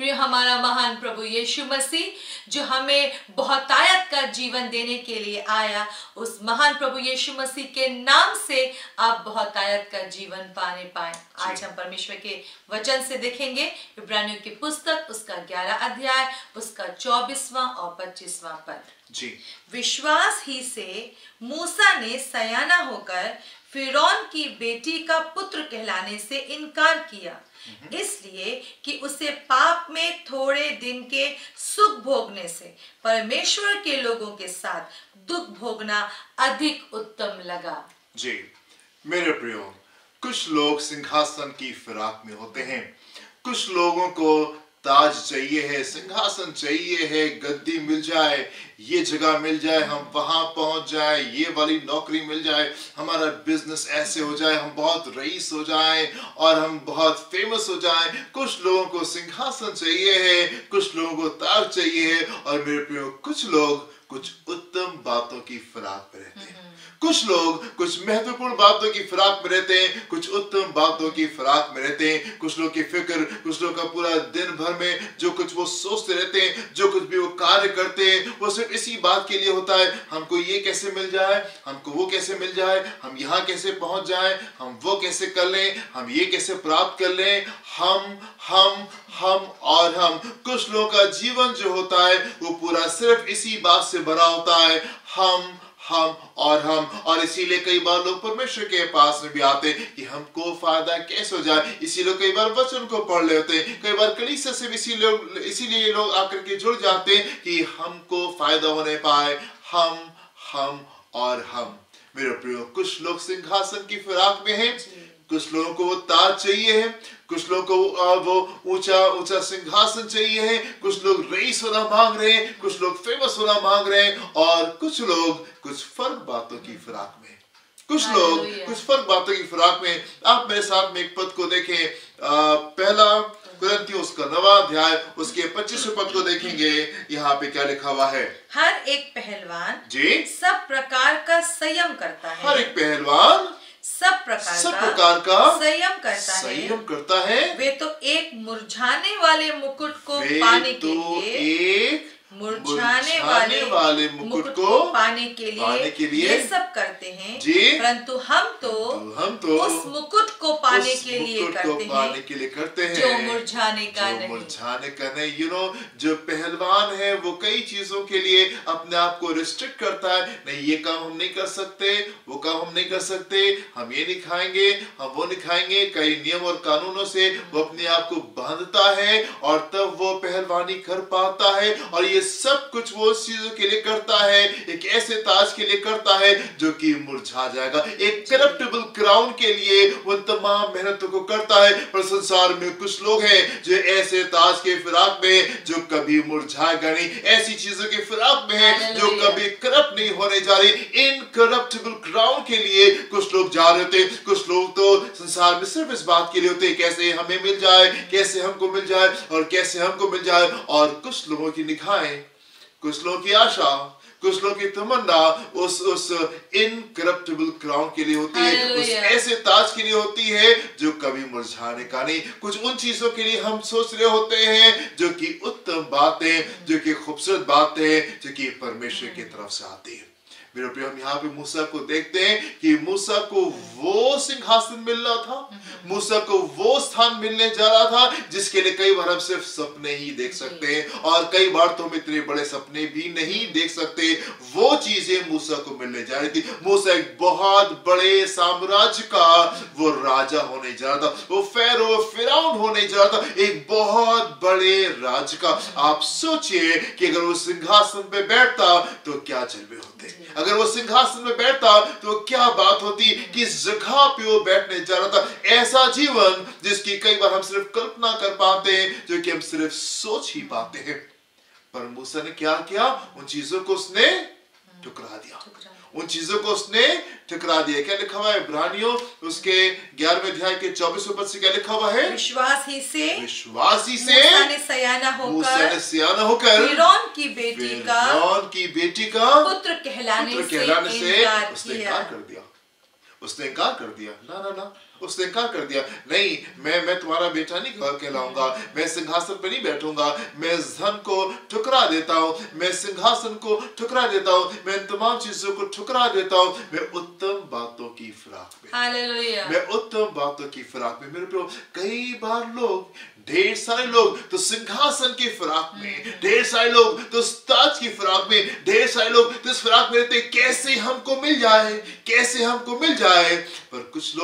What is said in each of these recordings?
प्रिय, हमारा महान प्रभु यीशु मसीह जो हमें बहुतायत का जीवन देने के लिए आया, उस महान प्रभु यीशु मसीह के नाम से आप बहुतायत का जीवन पाने पाए। आज हम परमेश्वर के वचन से देखेंगे इब्रानियों की पुस्तक उसका 11 अध्याय उसका 24वां और 25वां पद। जी। विश्वास ही से मूसा ने सयाना होकर फिरौन की बेटी का पुत्र कहलाने से इनकार किया, इसलिए कि उसे पाप में थोड़े दिन के सुख भोगने से परमेश्वर के लोगों के साथ दुख भोगना अधिक उत्तम लगा। जी मेरे प्रियो, कुछ लोग सिंहासन की फिराक में होते हैं, कुछ लोगों को ताज चाहिए है, सिंहासन चाहिए है, गद्दी मिल जाए, ये जगह मिल जाए, हम वहां पहुंच जाए, ये वाली नौकरी मिल जाए, हमारा बिजनेस ऐसे हो जाए, हम बहुत रईस हो जाए और हम बहुत फेमस हो जाए। कुछ लोगों को सिंहासन चाहिए है, कुछ लोगों को ताज चाहिए है, और मेरे प्रियो कुछ लोग कुछ उत्तम बातों की फिराक में रहते हैं, कुछ लोग कुछ महत्वपूर्ण बातों की फिराक में रहते हैं, कुछ उत्तम बातों की फिराक में रहते हैं। कुछ लोग की फिक्र, कुछ लोग का पूरा दिन भर में जो कुछ वो सोचते रहते हैं, जो कुछ भी वो कार्य करते हैं, वो सिर्फ इसी बात के लिए होता है, हमको ये कैसे मिल जाए, हमको वो कैसे मिल जाए, हम यहाँ कैसे पहुंच जाए, हम वो कैसे कर लें, हम ये कैसे प्राप्त कर लें, हम और हम। कुछ लोगों का जीवन जो होता है वो पूरा सिर्फ इसी बात से भरा होता है, हम और इसीलिए कई बार लोग परमेश्वर के पास में भी आते हैं कि हमको फायदा कैसे हो जाए। इसीलिए कई बार वचन को पढ़ लेते हैं, कई बार कलीसिया से भी इसीलिए लोग आकर के जुड़ जाते हैं कि हमको फायदा होने पाए, हम और हम। मेरे प्रियो, कुछ लोग सिंहासन की फिराक में हैं, कुछ लोगों को वो ताज चाहिए है, कुछ लोगों को वो ऊंचा सिंहासन चाहिए है, कुछ लोग रईस होना मांग रहे हैं, कुछ लोग फेमस होना मांग रहे हैं, और कुछ लोग कुछ फर्क बातों की फिराक में, कुछ लोग कुछ फर्क बातों की फिराक में। आप मेरे साथ में एक पद को देखें, पहला कुरिन्थियों उसका 9वां अध्याय उसके 25वें पद को देखेंगे। यहाँ पे क्या लिखा हुआ है? हर एक पहलवान जी सब प्रकार का संयम करता है। हर एक पहलवान सब प्रकार का संयम करता है। वे तो एक मुरझाने वाले मुकुट को पाने के लिए मुरझाने वाले मुकुट को पाने के लिए ये सब करते हैं, परंतु हम तो उस मुकुट को पाने के लिए करते हैं जो मुरझाने का नहीं। जो पहलवान है वो कई चीजों के लिए अपने आप को रिस्ट्रिक्ट करता है, नहीं ये काम हम नहीं कर सकते, वो काम हम नहीं कर सकते, हम ये नहीं खाएंगे, हम वो नहीं खाएंगे, कई नियम और कानूनों से वो अपने आप को बांधता है, और तब वो पहलवानी कर पाता है। और ये सब कुछ वो उस चीजों के लिए करता है, एक ऐसे ताज के लिए करता है जो कि मुरझा जाएगा, एक करप्टेबल क्राउन के लिए वो तमाम मेहनतों को करता है। पर संसार में कुछ लोग हैं जो ऐसे ताज के फिराक में जो कभी मुरझाएगा नहीं, ऐसी चीजों के फिराक में है जो कभी करप्ट नहीं होने जा रही, इनकरप्टेबल क्राउन के लिए कुछ लोग जा रहे होते। कुछ लोग तो संसार में सिर्फ इस बात के लिए होते हैं कैसे हमें मिल जाए, कैसे हमको मिल जाए और कैसे हमको मिल जाए। और कुछ लोगों की निगाहें, कुछ लोगों की आशा, कुछ लोगों की तमन्ना उस इनकरप्टेबल क्राउन के लिए होती है, उस ऐसे ताज के लिए होती है जो कभी मुरझाने का नहीं। कुछ उन चीजों के लिए हम सोच रहे होते हैं जो कि उत्तम बातें, जो कि खूबसूरत बातें, जो कि परमेश्वर की तरफ से आती है। मेरे प्रिय, हम यहाँ पे मूसा को देखते हैं कि मूसा को वो सिंहासन मिल रहा था, मूसा को वो स्थान मिलने जा रहा था जिसके लिए कई बार हम सिर्फ सपने ही देख सकते हैं, और कई बार तो हम इतने बड़े सपने भी नहीं देख सकते। वो चीजें मूसा को मिलने जा रही थी। मूसा एक बहुत बड़े साम्राज्य का वो राजा होने जा रहा था, वो फिरौन होने जा रहा था, एक बहुत बड़े राज्य का। आप सोचिए कि अगर वो सिंहासन पे बैठता तो क्या जलवे होते, अगर वो सिंहासन में बैठता तो क्या बात होती, किस जगह पे वो बैठने जा रहा था। ऐसा जीवन जिसकी कई बार हम सिर्फ कल्पना कर पाते हैं, जो कि हम सिर्फ सोच ही पाते हैं। पर मूसा ने क्या किया? उन चीजों को उसने ठुकरा दिया, उन चीजों को उसने ठुकरा दिया। क्या लिखा हुआ है इब्रानियों उसके 11वें अध्याय के 24वें पद से? क्या लिखा हुआ है? विश्वास ही से मूसा ने सयाना होकर फिरौन की बेटी का पुत्र कहलाने से उसने इनकार कर दिया। उसने इनकार कर दिया, ना ना ना, उसने इनकार कर दिया, नहीं मैं तुम्हारा बेटा नहीं कहलाऊंगा, मैं सिंहासन पर नहीं बैठूंगा, मैं धन को ठुकरा देता हूँ, मैं सिंहासन को ठुकरा देता हूँ, मैं इन तमाम चीजों को ठुकरा देता हूँ, मैं उत्तम बातों की फिराक में, हालेलुया, मैं उत्तम बातों की फिराक में। मेरे प्रियो, कई बार लोग, ढेर सारे लोग तो सिंहासन की फिराक में, ढेर सारे लोग तो ताज की फिराक में, ढेर सारे लोग तो इस फिराक में रहते, कैसे हमको मिल जाए, कैसे हमको मिल जाए। पर कुछ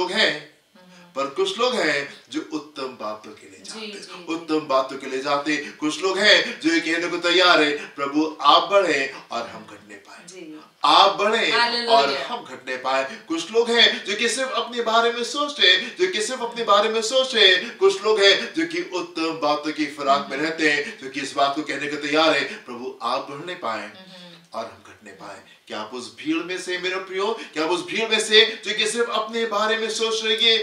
लोग हैं जो उत्तम बातों के लिए जाते, उत्तम बातों के लिए जाते। कुछ लोग हैं जो ये कहने को तैयार है, प्रभु आप बढ़े और हम घटने पाए, आप बढ़े और हम घटने पाए। कुछ लोग हैं जो कि सिर्फ अपने बारे में सोच रहे हैं, जो कि सिर्फ अपने बारे में सोच रहे हैं। कुछ लोग हैं जो कि उत्तम बातों की फिराक में रहते हैं, जो कि इस बात को कहने को तैयार है, प्रभु आप बढ़ने पाए और हम घटने पाए। क्या आप उस भीड़ में से, मेरे प्रियो, क्या आप उस भीड़ में से जो कि सिर्फ अपने बारे में सोच रही है,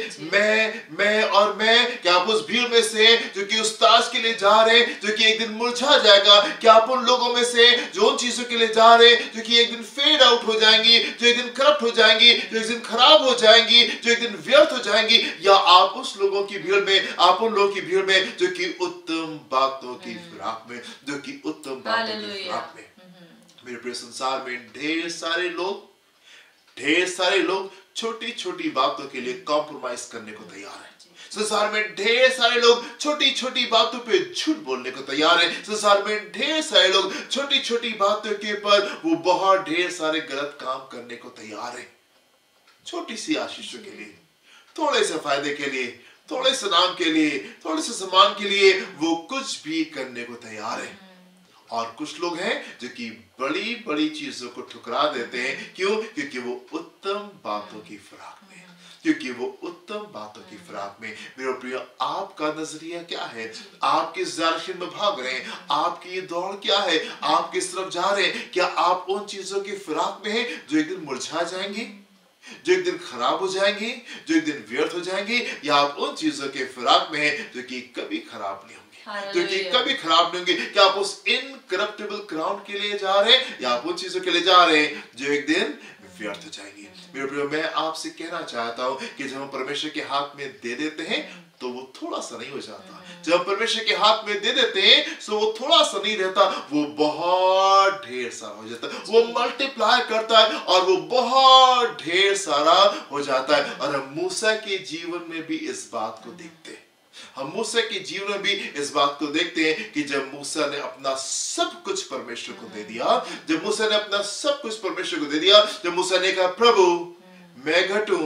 मैं और मैं, क्या आप उस भीड़ में से जो कि उस ताज के लिए जा रहे हैं जो कि एक दिन मुरझा जाएगा? क्या आप उन लोगों में से जो उन चीजों के लिए जा रहे हैं जो कि एक दिन फेड आउट हो जाएंगी, जो एक दिन करप्ट हो जाएंगी, जो एक दिन खराब हो जाएंगी, जो एक दिन व्यर्थ हो जाएंगी? या आप उस लोगों की भीड़ में, आप उन लोगों की भीड़ में जो कि उत्तम बातों की फिराक में, जो कि उत्तम बातों की फिराक में? मेरे प्रिय, संसार में ढेर सारे लोग छोटी छोटी बातों के लिए कॉम्प्रोमाइज करने को तैयार है। संसार में ढेर सारे लोग छोटी छोटी बातों पे झूठ बोलने को तैयार है। संसार में ढेर सारे लोग छोटी छोटी बातों के ऊपर वो बहुत ढेर सारे गलत काम करने को तैयार है। छोटी सी आशीषों के लिए, थोड़े से फायदे के लिए, थोड़े से नाम के लिए, थोड़े से सम्मान के लिए वो कुछ भी करने को तैयार है। और कुछ लोग हैं जो कि बड़ी बड़ी चीजों को ठुकरा देते हैं। क्यों? क्योंकि वो उत्तम बातों की फिराक में, क्योंकि वो उत्तम बातों की फिराक में। मेरे प्रिय, आपका नजरिया क्या है? आप किस डायरेक्शन में भाग रहे हैं? आपकी ये दौड़ क्या है? आप किस तरफ जा रहे हैं? क्या आप उन चीजों की फिराक में हैं जो एक दिन मुरझा जाएंगी, जो एक दिन खराब हो जाएंगी, जो एक दिन व्यर्थ हो जाएंगी? या आप उन चीजों के फिराक में हैं जो कि कभी खराब नहीं, जो कि कभी खराब नहीं होंगे? क्या आप उस इनकरप्टेबल क्राउन के लिए जा रहे हैं या आप उन चीजों के लिए जा रहे हैं जो एक दिन व्यर्थ हो जाएंगी? मेरे प्रियो, मैं आपसे कहना चाहता हूं कि जब हम परमेश्वर के हाथ में दे देते हैं तो वो थोड़ा सा नहीं हो जाता। जब हम परमेश्वर के हाथ में दे देते हैं तो वो थोड़ा सा नहीं रहता, वो बहुत ढेर सारा हो जाता है। वो मल्टीप्लाई करता है और वो बहुत ढेर सारा हो जाता है। और हम मूसा के जीवन में भी इस बात को देखते हैं। हम मूसा के जीवन में भी इस बात को देखते हैं कि जब मूसा ने अपना सब कुछ परमेश्वर को दे दिया, जब मूसा ने अपना सब कुछ परमेश्वर को दे दिया, जब मूसा ने कहा, प्रभु मैं घटूं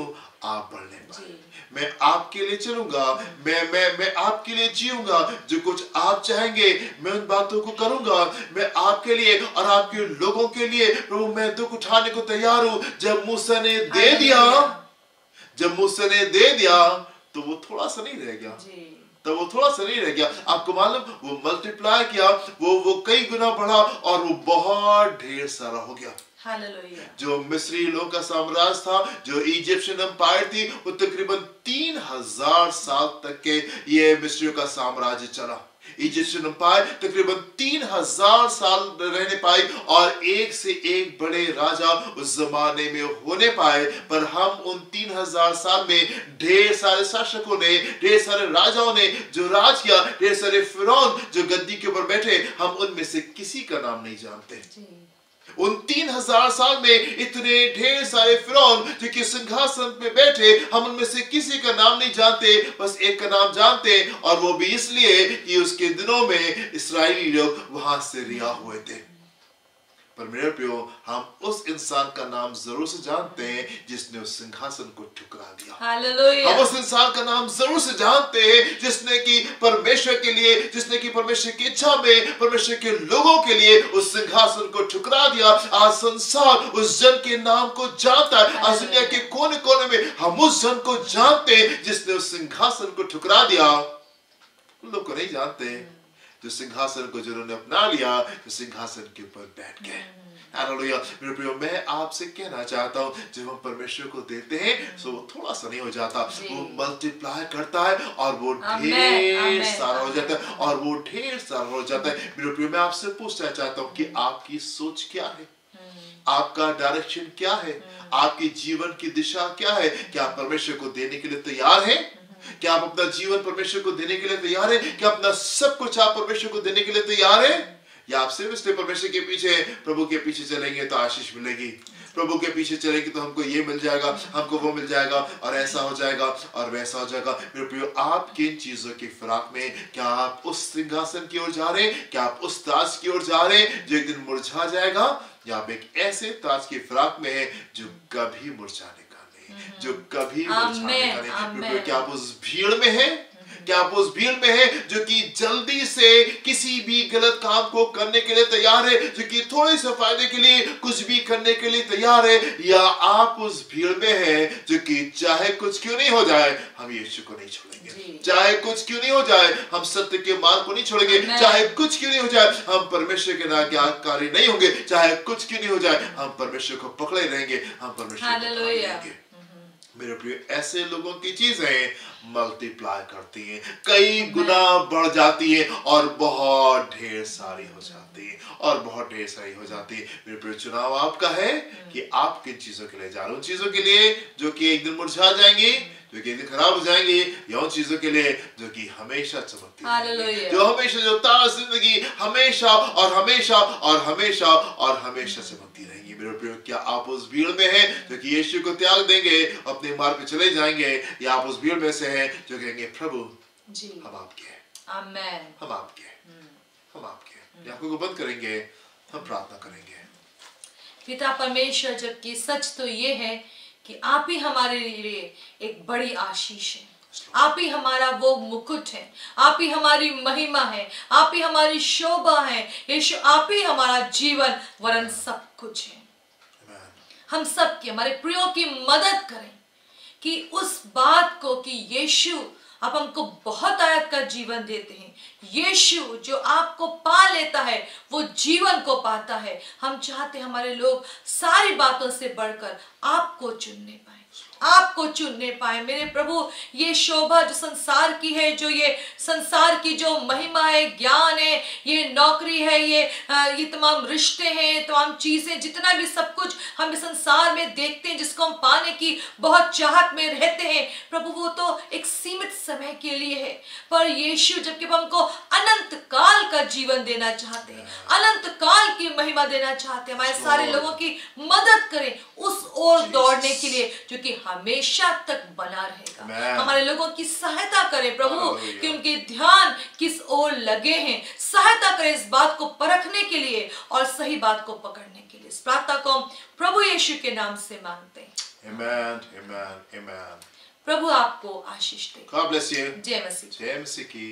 आप बढ़ने पाए, मैं आपके लिए चलूंगा, मैं आपके लिए जीऊंगा, जो कुछ आप चाहेंगे मैं उन बातों को करूंगा, मैं आपके लिए और आपके लोगों के लिए प्रभु मैं दुख उठाने को तैयार हूं। जब मूसा ने दे दिया तो वो थोड़ा सा नहीं रह गया, तो वो थोड़ा सा नहीं रह गया। आपको मालूम, वो मल्टीप्लाई किया, वो कई गुना बढ़ा और वो बहुत ढेर सारा हो गया। जो मिस्री लोगों का साम्राज्य था, जो इजिप्शियन एम्पायर थी, वो तकरीबन 3000 साल तक के ये मिस्रियों का साम्राज्य चला। इजिप्शियन एम्पायर तकरीबन 3000 साल रहने पाई और एक से एक बड़े राजा उस जमाने में होने पाए। पर हम उन 3000 साल में ढेर सारे शासकों ने, ढेर सारे राजाओं ने जो राज किया, ढेर सारे फिरौन जो गद्दी के ऊपर बैठे, हम उनमें से किसी का नाम नहीं जानते। उन 3000 साल में इतने ढेर सारे फिरौन जो कि सिंहासन पे बैठे, हम उनमें से किसी का नाम नहीं जानते। बस एक का नाम जानते, और वो भी इसलिए कि उसके दिनों में इस्राएली लोग वहां से रिहा हुए थे। पर मेरे प्रियो, हम उस इंसान का नाम जरूर से जानते हैं जिसने उस सिंहासन को ठुकरा दिया। हालेलुया। हम उस इंसान का नाम जरूर से जानते हैं जिसने कि परमेश्वर के लिए, जिसने कि परमेश्वर की इच्छा में, परमेश्वर के लोगों के लिए उस सिंहासन को ठुकरा दिया। आज संसार उस जन के नाम को जानता है। आज दुनिया के कोने कोने में हम उस जन को जानते हैं जिसने उस सिंहासन को ठुकरा दिया। उन लोग को नहीं जानते जो सिंहासन को जिन्होंने अपना लिया, जो सिंहासन के ऊपर बैठ गए। हालेलुया। मेरे प्रियो, मैं आपसे कहना चाहता हूँ, जब हम परमेश्वर को देते हैं तो वो थोड़ा सा नहीं हो जाता, वो मल्टीप्लाई करता है और वो ढेर सारा हो जाता है, और वो ढेर सारा हो जाता है। मेरे प्रियो, मैं आपसे पूछना चाहता हूँ कि आपकी सोच क्या है? आपका डायरेक्शन क्या है, आपके जीवन की दिशा क्या है। क्या आप परमेश्वर को देने के लिए तैयार हैं? क्या आप अपना जीवन परमेश्वर को देने के लिए तैयार हैं? क्या अपना सब कुछ आप परमेश्वर को देने के लिए तैयार हैं? या आप सिर्फ इसलिए परमेश्वर के पीछे, प्रभु के पीछे चलेंगे तो आशीष मिलेगी, प्रभु के पीछे चलेंगे तो हमको ये मिल जाएगा, हमको वो मिल जाएगा, और ऐसा हो जाएगा और वैसा हो जाएगा। मेरे प्रियो, आप किन चीजों की फिराक में? क्या आप उस सिंहासन की ओर जा रहे हैं? क्या आप उस ताज की ओर जा रहे हैं जो एक दिन मुरझा जाएगा, या आप एक ऐसे ताज की फिराक में है जो कभी मुरझाने का नहीं, जो कभी मुरझाने का नहीं? मेरे प्रियो, क्या आप उस भीड़ में हैं? क्या आप उस भीड़ में है जो कि जल्दी से किसी भी गलत काम को करने के लिए तैयार है, जो कि थोड़े से फायदे के लिए कुछ भी करने के लिए तैयार है? या आप उस भीड़ में है जो कि चाहे कुछ क्यों नहीं हो जाए हम यीशु को नहीं छोड़ेंगे, चाहे कुछ क्यों नहीं हो जाए हम सत्य के मार्ग को नहीं छोड़ेंगे, चाहे कुछ क्यों नहीं हो जाए हम परमेश्वर के आज्ञाकारी नहीं होंगे, चाहे कुछ क्यों नहीं हो जाए हम परमेश्वर को पकड़े रहेंगे, हम परमेश्वर को पकड़ेंगे। मेरे प्रिय, ऐसे लोगों की चीजें मल्टीप्लाई करती हैं, कई गुना बढ़ जाती है और बहुत ढेर सारी हो जाती है, और बहुत ढेर सारी हो जाती है। मेरे प्रिय, चुनाव आपका है कि आप किन चीजों के लिए जा रहे हो। उन चीजों के लिए जो कि एक दिन मुरझा जाएंगी, जो कि एक दिन खराब हो जाएंगी, या उन चीजों के लिए जो कि हमेशा चमकती है, जो हमेशा, जो ताज़ जिंदगी हमेशा और हमेशा और हमेशा और हमेशा चमकती रहेगी। मेरे प्रिय, क्या आप उस भीड़ में हैं जो कि यीशु को त्याग देंगे, अपने मार्ग पे चले जाएंगे, या आप उस भीड़ में से हैं जो कहेंगे प्रभु जी हम आपके हैं, आमेन, हम आपके हैं, हम आपके हैं। आंखों को बंद करेंगे, हम प्रार्थना करेंगे। पिता परमेश्वर, जबकि सच तो ये है कि आप ही हमारे लिए एक बड़ी आशीष है, आप ही हमारा वो मुकुट है, आप ही हमारी महिमा है, आप ही हमारी शोभा है। यीशु, आप ही हमारा जीवन वरन सब कुछ है। हम सब की, हमारे प्रियो की मदद करें कि उस बात को कि यीशु आप हमको बहुत आयत का जीवन देते हैं। यीशु जो आपको पा लेता है वो जीवन को पाता है। हम चाहते हैं हमारे लोग सारी बातों से बढ़कर आपको चुनने पाए, आपको चुनने पाए। मेरे प्रभु, ये शोभा जो संसार की है, जो ये संसार की जो महिमा है, ज्ञान है, ये नौकरी है, ये तमाम रिश्ते हैं, तमाम चीजें, जितना भी सब कुछ हम इस संसार में देखते हैं, जिसको हम पाने की बहुत चाहत में रहते हैं, प्रभु वो तो एक सीमित समय के लिए है। पर यीशु जबकि हमको अनंत काल का जीवन देना चाहते हैं, अनंत काल की महिमा देना चाहते हैं, हमारे सारे लोगों की मदद करें उस ओर दौड़ने के लिए जो कि हमेशा तक बना रहेगा। हमारे लोगों की सहायता करें प्रभु कि उनके ध्यान किस ओर लगे हैं, सहायता करें इस बात को परखने के लिए और सही बात को पकड़ने के लिए। इस प्रार्थना को प्रभु यीशु के नाम से मांगते हैं। Amen, amen, amen. प्रभु आपको आशीष दे। God bless you. जय मसीह। जय मसीह की।